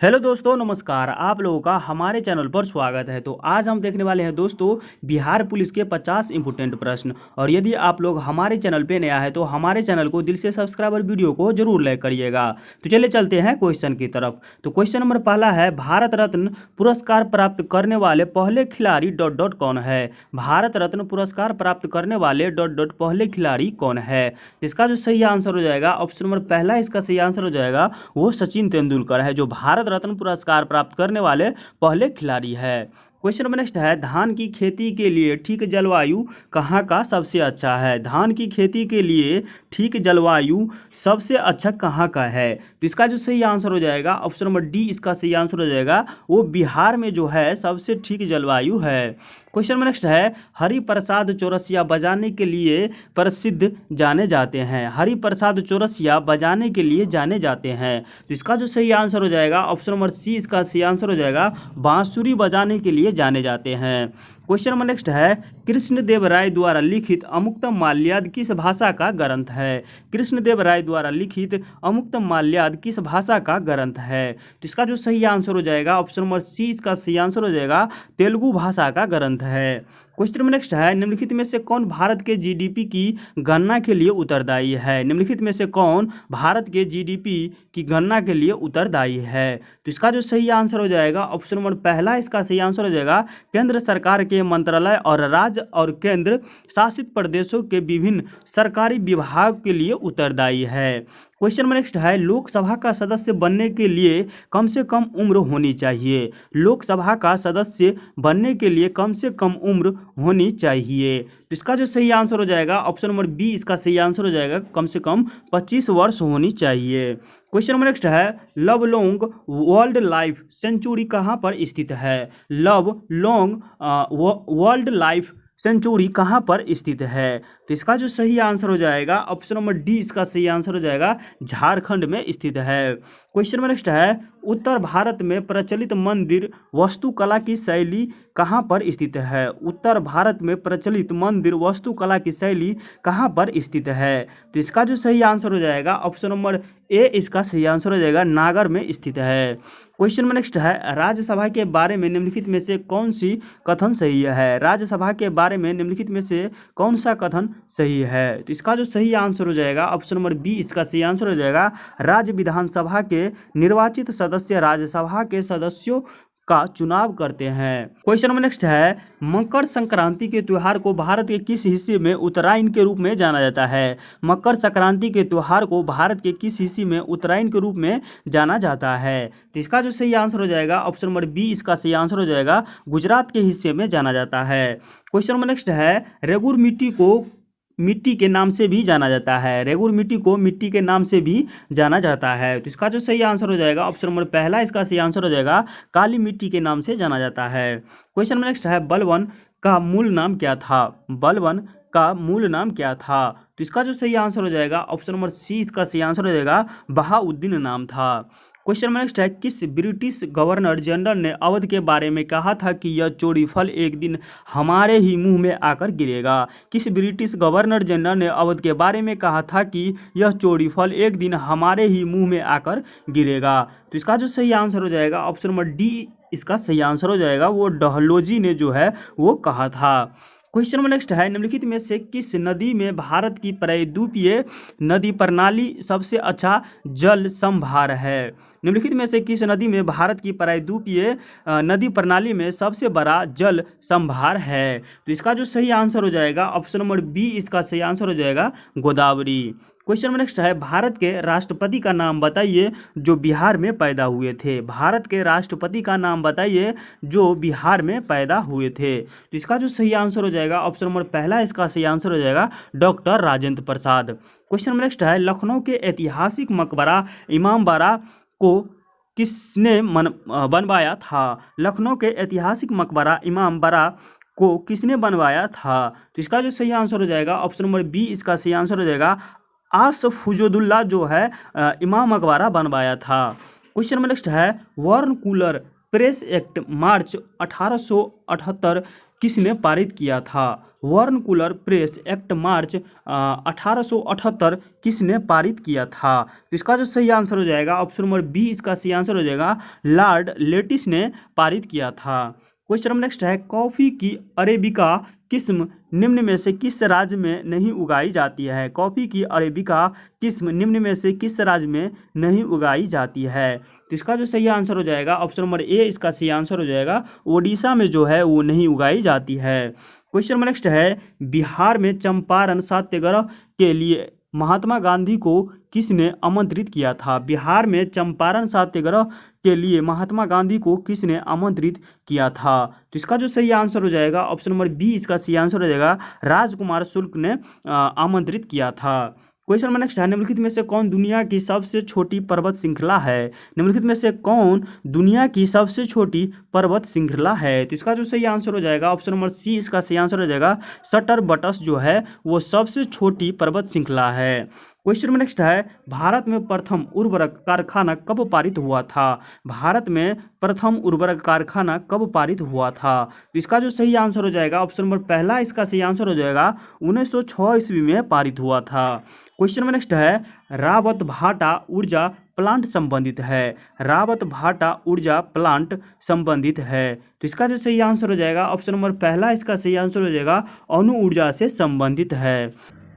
Hello दोस्तों, नमस्कार। आप लोगों का हमारे चैनल पर स्वागत है। तो आज हम देखने वाले हैं दोस्तों बिहार पुलिस के 50 इंपोर्टेंट प्रश्न। और यदि आप लोग हमारे चैनल पे नया है तो हमारे चैनल को दिल से सब्सक्राइब और वीडियो को जरूर लाइक करिएगा। तो चलिए चलते हैं क्वेश्चन की तरफ। तो क्वेश्चन नंबर पहला है, भारत रत्न पुरस्कार प्राप्त करने वाले पहले खिलाड़ी डॉट डॉट कौन है। भारत रत्न पुरस्कार प्राप्त करने वाले डॉट डॉट पहले खिलाड़ी कौन है। इसका जो सही आंसर हो जाएगा ऑप्शन नंबर पहला, इसका सही आंसर हो जाएगा वो सचिन तेंदुलकर है, जो भारत रत्न पुरस्कार प्राप्त करने वाले पहले खिलाड़ी है। क्वेश्चन नंबर नेक्स्ट है, धान की खेती के लिए ठीक जलवायु कहाँ का सबसे अच्छा है। धान की खेती के लिए ठीक जलवायु सबसे अच्छा कहाँ का है। तो इसका जो सही आंसर हो जाएगा ऑप्शन नंबर डी, इसका सही आंसर हो जाएगा वो बिहार में जो है सबसे ठीक जलवायु है। क्वेश्चन में नेक्स्ट है, हरिप्रसाद चौरसिया बजाने के लिए प्रसिद्ध जाने जाते हैं। हरिप्रसाद चौरसिया बजाने के लिए जाने जाते हैं। तो इसका जो सही आंसर हो जाएगा ऑप्शन नंबर सी, इसका सही आंसर हो जाएगा बांसुरी बजाने के लिए जाने जाते हैं। क्वेश्चन नंबर नेक्स्ट है, कृष्णदेव राय द्वारा लिखित अमुक्तम माल्याद किस भाषा का ग्रंथ है। कृष्णदेव राय द्वारा लिखित अमुक्तम माल्याद किस भाषा का ग्रंथ है। तो इसका जो सही आंसर हो जाएगा ऑप्शन नंबर सी, इसका सही आंसर हो जाएगा तेलुगु भाषा का ग्रंथ है। क्वेश्चन में नेक्स्ट है, निम्नलिखित में से कौन भारत के जीडीपी की गणना के लिए उत्तरदायी है। निम्नलिखित में से कौन भारत के जीडीपी की गणना के लिए उत्तरदायी है। तो इसका जो सही आंसर हो जाएगा ऑप्शन नंबर पहला, इसका सही आंसर हो जाएगा केंद्र सरकार के मंत्रालय और राज्य और केंद्र शासित प्रदेशों के विभिन्न सरकारी विभाग के लिए उत्तरदायी है। क्वेश्चन में नेक्स्ट है, लोकसभा का सदस्य बनने के लिए कम से कम उम्र होनी चाहिए। लोकसभा का सदस्य बनने के लिए कम से कम उम्र होनी चाहिए। तो इसका जो सही आंसर हो जाएगा ऑप्शन नंबर बी, इसका सही आंसर हो जाएगा कम से कम 25 वर्ष होनी चाहिए। क्वेश्चन नंबर नेक्स्ट है, लवलोंग वर्ल्ड लाइफ सेंचुरी कहाँ पर स्थित है। लवलोंग वर्ल्ड लाइफ सेंचुरी कहाँ पर स्थित है। तो इसका जो सही आंसर हो जाएगा ऑप्शन नंबर डी, इसका सही आंसर हो जाएगा झारखंड में स्थित है। क्वेश्चन में नेक्स्ट है, उत्तर भारत में प्रचलित मंदिर वास्तुकला की शैली कहाँ पर स्थित है। उत्तर भारत में प्रचलित मंदिर वास्तुकला की शैली कहाँ पर स्थित है। तो इसका जो सही आंसर हो जाएगा ऑप्शन नंबर ए, इसका सही आंसर हो जाएगा नागर में स्थित है। क्वेश्चन में नेक्स्ट है, राज्यसभा के बारे में निम्नलिखित में से कौन सी कथन सही है। राज्यसभा के बारे में निम्नलिखित में से कौन सा कथन सही है। तो इसका जो सही आंसर हो जाएगा ऑप्शन नंबर बी, इसका सही आंसर हो जाएगा राज्य विधानसभा के निर्वाचित सदस्य राज्यसभा के सदस्यों का चुनाव करते हैं। क्वेश्चन नंबर नेक्स्ट है, मकर संक्रांति के त्योहार को भारत के किस हिस्से में उत्तरायण के रूप में जाना जाता है। मकर संक्रांति के त्योहार को भारत के किस हिस्से में उत्तरायण के रूप में जाना जाता है। तो इसका जो सही आंसर हो जाएगा ऑप्शन नंबर बी, इसका सही आंसर हो जाएगा गुजरात के हिस्से में जाना जाता है। क्वेश्चन नंबर नेक्स्ट है, रेगुर मिट्टी को मिट्टी के नाम से भी जाना जाता है। रेगुर मिट्टी को मिट्टी के नाम से भी जाना जाता है। तो इसका जो सही आंसर हो जाएगा ऑप्शन नंबर पहला, इसका सही आंसर हो जाएगा काली मिट्टी के नाम से जाना जाता है। क्वेश्चन में नेक्स्ट है, बलवन का मूल नाम क्या था। बलवन का मूल नाम क्या था। तो इसका जो सही आंसर हो जाएगा ऑप्शन नंबर सी, इसका सही आंसर हो जाएगा बहाउद्दीन नाम था। क्वेश्चन में नेक्स्ट है, किस ब्रिटिश गवर्नर जनरल ने अवध के बारे में कहा था कि यह चोरी फल एक दिन हमारे ही मुंह में आकर गिरेगा। किस ब्रिटिश गवर्नर जनरल ने अवध के बारे में कहा था कि यह चोरी फल एक दिन हमारे ही मुंह में आकर गिरेगा। तो इसका जो सही आंसर हो जाएगा ऑप्शन नंबर डी, इसका सही आंसर हो जाएगा वो डहलोजी ने जो है वो कहा था। क्वेश्चन में नेक्स्ट है, निम्नलिखित में से किस नदी में भारत की प्रायद्वीपीय नदी प्रणाली सबसे अच्छा जल संभार है। निम्नलिखित में से किस नदी में भारत की प्रायद्वीपीय नदी प्रणाली में सबसे बड़ा जल संभार है। तो इसका जो सही आंसर हो जाएगा ऑप्शन नंबर बी, इसका सही आंसर हो जाएगा गोदावरी। क्वेश्चन में नेक्स्ट है, भारत के राष्ट्रपति का नाम बताइए जो बिहार में पैदा हुए थे। भारत के राष्ट्रपति का नाम बताइए जो बिहार में पैदा हुए थे। तो इसका जो सही आंसर हो जाएगा ऑप्शन नंबर पहला, इसका सही आंसर हो जाएगा डॉक्टर राजेंद्र प्रसाद। क्वेश्चन में नेक्स्ट है, लखनऊ के ऐतिहासिक मकबरा इमामबाड़ा को किसने बनवाया था। लखनऊ के ऐतिहासिक मकबरा इमामबाड़ा को किसने बनवाया था। तो इसका जो सही आंसर हो जाएगा ऑप्शन नंबर बी, इसका सही आंसर हो जाएगा आसफुजुद्दौला जो है इमाम मकबरा बनवाया था। क्वेश्चन नंबर नेक्स्ट है, वर्न कूलर प्रेस एक्ट मार्च 1878 किसने पारित किया था? वर्नकुलर प्रेस एक्ट मार्च 1878 किसने पारित किया था? तो इसका जो सही आंसर हो जाएगा ऑप्शन नंबर बी, इसका सही आंसर हो जाएगा लॉर्ड लेटिस ने पारित किया था। क्वेश्चन नंबर नेक्स्ट है, कॉफी की अरेबिका किस्म निम्न में से किस राज्य में नहीं उगाई जाती है? कॉफी की अरेबिका किस्म निम्न में से किस राज्य में नहीं उगाई जाती है? तो इसका जो सही आंसर हो जाएगा ऑप्शन नंबर ए, इसका सही आंसर हो जाएगा ओडिशा में जो है वो नहीं उगाई जाती है। क्वेश्चन नंबर नेक्स्ट है, बिहार में चंपारण सत्याग्रह के लिए महात्मा गांधी को किसने आमंत्रित किया था? बिहार में चंपारण सत्याग्रह के लिए महात्मा गांधी को किसने आमंत्रित किया था? तो इसका जो सही आंसर हो जाएगा ऑप्शन नंबर बी, इसका सही आंसर हो जाएगा राजकुमार शुक्ल ने आमंत्रित किया था। क्वेश्चन नंबर नेक्स्ट है, निम्नलिखित में से कौन दुनिया की सबसे छोटी पर्वत श्रृंखला है? निम्नलिखित में से कौन दुनिया की सबसे छोटी पर्वत श्रृंखला है? तो इसका जो सही आंसर हो जाएगा ऑप्शन नंबर सी, इसका सही आंसर हो जाएगा सटरबटस जो है वो सबसे छोटी पर्वत श्रृंखला है। क्वेश्चन में नेक्स्ट है, भारत में प्रथम उर्वरक कारखाना कब पारित हुआ था? भारत में प्रथम उर्वरक कारखाना कब पारित हुआ था? तो इसका जो सही आंसर हो जाएगा ऑप्शन नंबर पहला, इसका सही आंसर हो जाएगा 1906 ईस्वी में पारित हुआ था। क्वेश्चन में नेक्स्ट है, रावत भाटा ऊर्जा प्लांट संबंधित है? रावत भाटा ऊर्जा प्लांट संबंधित है। तो इसका जो सही आंसर हो जाएगा ऑप्शन नंबर पहला, इसका सही आंसर हो जाएगा अणु ऊर्जा से संबंधित है।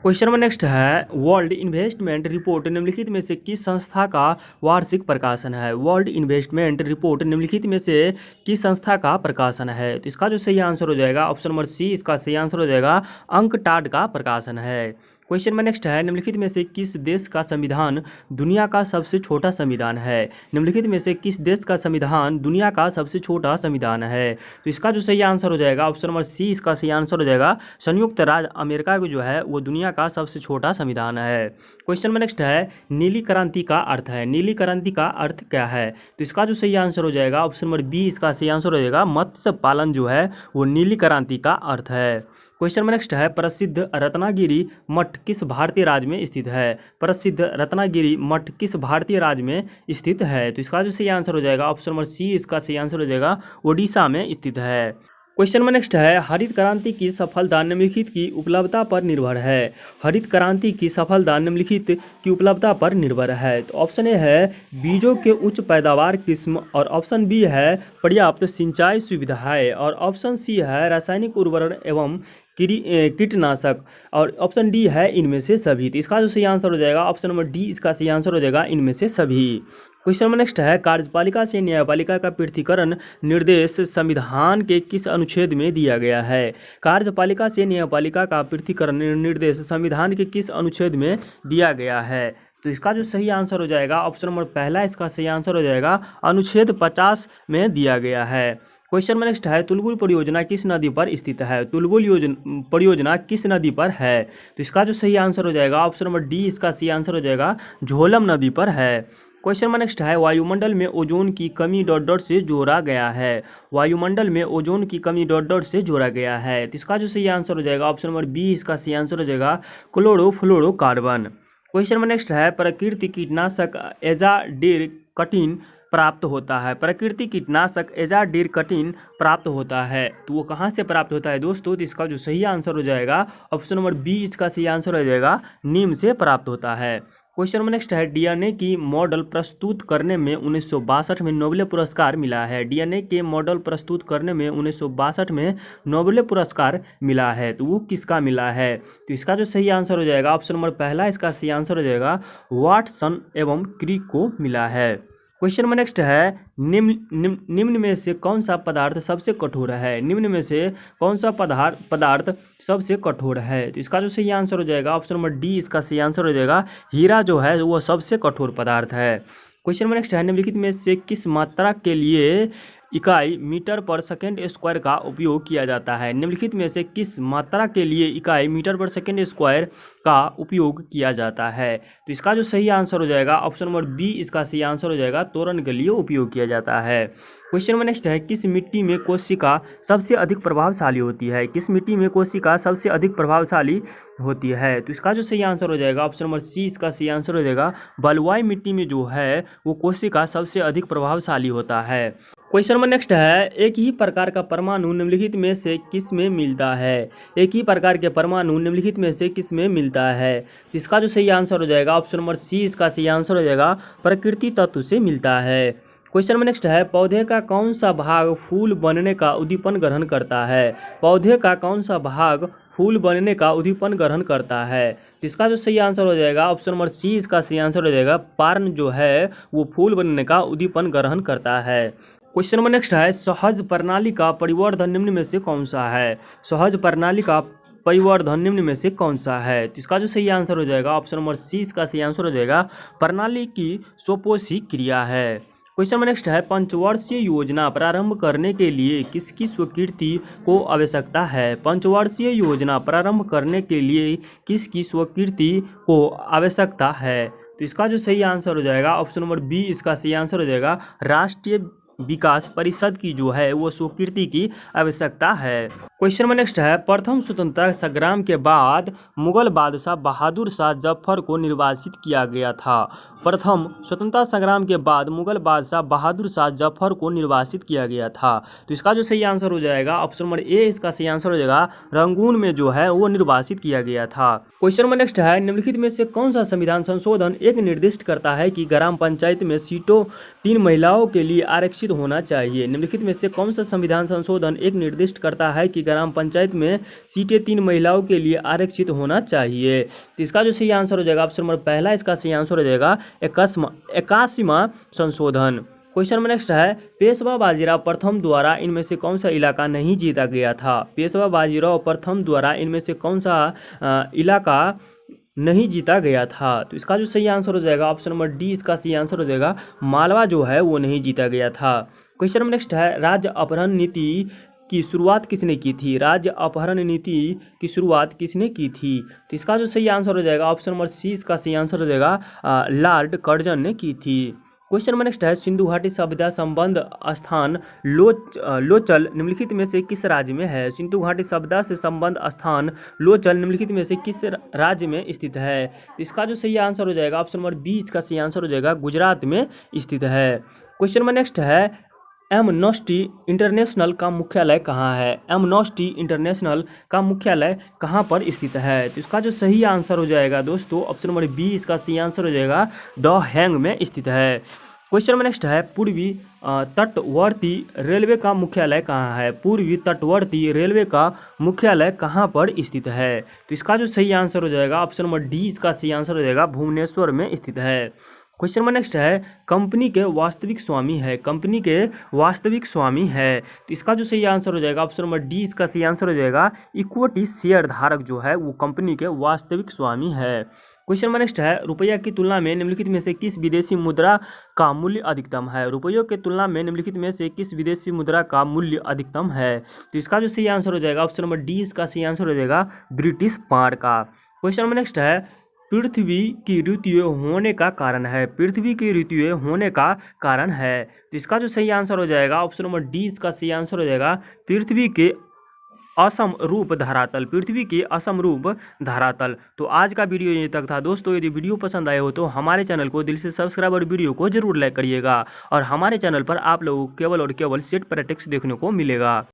क्वेश्चन नंबर नेक्स्ट है, वर्ल्ड इन्वेस्टमेंट रिपोर्ट निम्नलिखित में से किस संस्था का वार्षिक प्रकाशन है? वर्ल्ड इन्वेस्टमेंट रिपोर्ट निम्नलिखित में से किस संस्था का प्रकाशन है? तो इसका जो सही आंसर हो जाएगा ऑप्शन नंबर सी, इसका सही आंसर हो जाएगा अंकटाड का प्रकाशन है। क्वेश्चन में नेक्स्ट है, निम्नलिखित में से किस देश का संविधान दुनिया का सबसे छोटा संविधान है? निम्नलिखित में से किस देश का संविधान दुनिया का सबसे छोटा संविधान है? तो इसका जो सही आंसर हो जाएगा ऑप्शन नंबर सी, इसका सही आंसर हो जाएगा संयुक्त राज्य अमेरिका को जो है वो दुनिया का सबसे छोटा संविधान है। क्वेश्चन में नेक्स्ट है, नीली क्रांति का अर्थ है? नीली क्रांति का अर्थ क्या है? तो इसका जो सही आंसर हो जाएगा ऑप्शन नंबर बी, इसका सही आंसर हो जाएगा मत्स्य पालन जो है वो नीली क्रांति का अर्थ है। क्वेश्चन में नेक्स्ट है, प्रसिद्ध रत्नागिरी मठ किस भारतीय राज्य में स्थित है? प्रसिद्ध रत्नागिरी मठ किस भारतीय राज्य में स्थित है? तो इसका जो सही आंसर हो जाएगा ऑप्शन नंबर सी, इसका सही आंसर हो जाएगा ओडिशा में स्थित है। क्वेश्चन में नेक्स्ट है, हरित क्रांति की सफलता निम्नलिखित की उपलब्धता पर निर्भर है? हरित क्रांति की सफलता निम्नलिखित की उपलब्धता पर निर्भर है। तो ऑप्शन ए है बीजों के उच्च पैदावार किस्म, और ऑप्शन बी है पर्याप्त सिंचाई सुविधाएं, और ऑप्शन सी है रासायनिक उर्वरक एवं कीटनाशक, और ऑप्शन डी है इनमें से सभी। तो इसका जो सही आंसर हो जाएगा ऑप्शन नंबर डी, इसका सही आंसर हो जाएगा इनमें से सभी। क्वेश्चन नंबर नेक्स्ट है, कार्यपालिका से न्यायपालिका का पृथकीकरण निर्देश संविधान के किस अनुच्छेद में दिया गया है? कार्यपालिका से न्यायपालिका का पृथकीकरण निर्देश संविधान के किस अनुच्छेद में दिया गया है? तो इसका जो सही आंसर हो जाएगा ऑप्शन नंबर पहला, इसका सही आंसर हो जाएगा अनुच्छेद 50 में दिया गया है। क्वेश्चन में नेक्स्ट है, तुलगुल परियोजना किस नदी पर स्थित है? तुलगुल परियोजना किस नदी पर है? तो इसका जो सही आंसर हो जाएगा ऑप्शन नंबर डी, इसका सही आंसर हो जाएगा झोलम नदी पर है। क्वेश्चन में नेक्स्ट है, वायुमंडल में ओजोन की कमी ... से जोड़ा गया है? वायुमंडल में ओजोन की कमी ... से जोड़ा गया है। तो इसका जो सही आंसर हो जाएगा ऑप्शन नंबर बी, इसका सही आंसर हो जाएगा क्लोरोफ्लोरोकार्बन। क्वेश्चन में नेक्स्ट है, प्राकृतिक कीटनाशक एजाडिरकटिन प्राप्त होता है? प्राकृतिक कीटनाशक एजाडिरकटिन प्राप्त होता है तो वो कहाँ से प्राप्त होता है दोस्तों? तो इसका जो सही आंसर हो जाएगा ऑप्शन नंबर बी, इसका सही आंसर हो जाएगा नीम से प्राप्त होता है। क्वेश्चन में नेक्स्ट है, डीएनए की मॉडल प्रस्तुत करने में 1962 में नोबेल पुरस्कार मिला है? डीएनए के मॉडल प्रस्तुत करने में 1962 में नोबेल पुरस्कार मिला है तो वो किसका मिला है? तो इसका जो सही आंसर हो जाएगा ऑप्शन नंबर पहला, इसका सही आंसर हो जाएगा वाटसन एवं क्रिक को मिला है। क्वेश्चन में नेक्स्ट है, निम्न में से कौन सा पदार्थ सबसे कठोर है? निम्न में से कौन सा पदार्थ सबसे कठोर है? तो इसका जो सही आंसर हो जाएगा ऑप्शन नंबर डी, इसका सही आंसर हो जाएगा हीरा जो है वो सबसे कठोर पदार्थ है। क्वेश्चन में नेक्स्ट है, निम्नलिखित में से किस मात्रा के लिए इकाई मीटर पर सेकेंड स्क्वायर का उपयोग किया जाता है? निम्नलिखित में से किस मात्रा के लिए इकाई मीटर पर सेकेंड स्क्वायर का उपयोग किया जाता है? तो इसका जो सही आंसर हो जाएगा ऑप्शन नंबर बी, इसका सही आंसर हो जाएगा तोरण के लिए उपयोग किया जाता है। क्वेश्चन में नेक्स्ट है, किस मिट्टी में कोशिका सबसे अधिक प्रभावशाली होती है? किस मिट्टी में कोशिका सबसे अधिक प्रभावशाली होती है? तो इसका जो सही आंसर हो जाएगा ऑप्शन नंबर सी, इसका सही आंसर हो जाएगा बलुआई मिट्टी में जो है वो कोशिका सबसे अधिक प्रभावशाली होता है। क्वेश्चन नंबर नेक्स्ट है, एक ही प्रकार का परमाणु निम्नलिखित में से किस में मिलता है। एक ही प्रकार के परमाणु निम्नलिखित में से किस में मिलता है। इसका जो सही आंसर हो जाएगा ऑप्शन नंबर सी, इसका सही आंसर हो जाएगा प्रकृति तत्व से मिलता है। क्वेश्चन नंबर नेक्स्ट है, पौधे का कौन सा भाग फूल बनने का उद्दीपन ग्रहण करता है। पौधे का कौन सा भाग फूल बनने का उद्दीपन ग्रहण करता है। इसका जो सही आंसर हो जाएगा ऑप्शन नंबर सी, इसका सही आंसर हो जाएगा पार्न जो है वो फूल बनने का उद्दीपन ग्रहण करता है। क्वेश्चन नंबर नेक्स्ट है, सहज प्रणाली का परिवर्धन निम्न में से कौन सा है। सहज प्रणाली का परिवर्धन निम्न में से कौन सा है। तो इसका जो सही आंसर हो जाएगा ऑप्शन नंबर सी, इसका सही आंसर हो जाएगा प्रणाली की स्वपोषी क्रिया है। क्वेश्चन नंबर नेक्स्ट है, पंचवर्षीय योजना प्रारंभ करने के लिए किसकी स्वीकृति को आवश्यकता है। पंचवर्षीय योजना प्रारंभ करने के लिए किसकी स्वीकृति को आवश्यकता है। तो इसका जो सही आंसर हो जाएगा ऑप्शन नंबर बी, इसका सही आंसर हो जाएगा राष्ट्रीय विकास परिषद की जो है वो स्वीकृति की आवश्यकता है। क्वेश्चन नंबर नेक्स्ट है, प्रथम स्वतंत्रता संग्राम के बाद मुगल बादशाह बहादुर शाह जफर को निर्वासित किया गया था। प्रथम स्वतंत्रता संग्राम के बाद मुगल बादशाह बहादुर शाह जफर को निर्वासित किया गया था। तो इसका जो सही आंसर हो जाएगा ऑप्शन नंबर ए, इसका सही आंसर हो जाएगा रंगून में जो है वो निर्वासित किया गया था। क्वेश्चन नंबर नेक्स्ट है, निम्नलिखित में से कौन सा संविधान संशोधन एक निर्दिष्ट करता है कि ग्राम पंचायत में सीटों 3 महिलाओं के लिए आरक्षित होना चाहिए। निम्नलिखित में से कौन सा संविधान संशोधन एक निर्दिष्ट करता है कि ग्राम पंचायत में सीटें 3 महिलाओं के लिए आरक्षित होना चाहिए। तो इसका जो सही आंसर हो जाएगा ऑप्शन नंबर पहला, इसका सही आंसर हो जाएगा 81वां संशोधन। क्वेश्चन नंबर नेक्स्ट है, पेशवा बाजीराव प्रथम द्वारा इनमें से कौन सा इलाका नहीं जीता गया था। पेशवा बाजीराव प्रथम द्वारा इनमें से कौन सा इलाका नहीं जीता गया था। तो इसका जो सही आंसर हो जाएगा ऑप्शन नंबर डी, इसका सही आंसर हो जाएगा मालवा जो है वो नहीं जीता गया था। क्वेश्चन नंबर नेक्स्ट है, राज्य अपहरण नीति की शुरुआत किसने की थी। राज्य अपहरण नीति की शुरुआत किसने की थी। तो इसका जो सही आंसर हो जाएगा ऑप्शन नंबर सी, इसका सही आंसर हो जाएगा लॉर्ड कर्जन ने की थी। क्वेश्चन नंबर नेक्स्ट है, सिंधु घाटी सभ्यता संबंध स्थान लोचल निम्नलिखित में से किस राज्य में है। सिंधु घाटी सभ्यता से संबंध स्थान लोचल निम्नलिखित में से किस राज्य में स्थित है। तो इसका जो सही आंसर हो जाएगा ऑप्शन नंबर बी, इसका सही आंसर हो जाएगा गुजरात में स्थित है। क्वेश्चन नंबर नेक्स्ट है, एमनेस्टी इंटरनेशनल का मुख्यालय कहाँ है। एमनेस्टी इंटरनेशनल का मुख्यालय कहाँ पर स्थित है। तो इसका जो सही आंसर हो जाएगा दोस्तों ऑप्शन नंबर बी, इसका सही आंसर हो जाएगा द हैंग में स्थित है। क्वेश्चन नंबर नेक्स्ट है, पूर्वी तटवर्ती रेलवे का मुख्यालय कहाँ है। पूर्वी तटवर्ती रेलवे का मुख्यालय कहाँ पर स्थित है। तो इसका जो सही आंसर हो जाएगा ऑप्शन नंबर डी, इसका सही आंसर हो जाएगा भुवनेश्वर में स्थित है। क्वेश्चन नंबर नेक्स्ट है, कंपनी के वास्तविक स्वामी है। कंपनी के वास्तविक स्वामी है। तो इसका जो सही आंसर हो जाएगा ऑप्शन नंबर डी, इसका सही आंसर हो जाएगा इक्विटी शेयर धारक जो है वो कंपनी के वास्तविक स्वामी है। क्वेश्चन नंबर नेक्स्ट है, रुपया की तुलना में निम्नलिखित में से किस विदेशी मुद्रा का मूल्य अधिकतम है। रुपयों की तुलना में निम्नलिखित में से किस विदेशी मुद्रा का मूल्य अधिकतम है। तो इसका जो सही आंसर हो जाएगा ऑप्शन नंबर डी, इसका सही आंसर हो जाएगा ब्रिटिश पाउंड का। क्वेश्चन नंबर नेक्स्ट है, पृथ्वी की ऋतुएं होने का कारण है। पृथ्वी की ऋतुएं होने का कारण है। तो इसका जो सही आंसर हो जाएगा ऑप्शन नंबर डी, इसका सही आंसर हो जाएगा पृथ्वी के असम रूप धरातल। पृथ्वी के असम रूप धरातल। तो आज का वीडियो यहीं तक था दोस्तों। यदि वीडियो पसंद आए हो तो हमारे चैनल को दिल से सब्सक्राइब और वीडियो को जरूर लाइक करिएगा। और हमारे चैनल पर आप लोगों को केवल और केवल सेट प्रैक्टिस देखने को मिलेगा।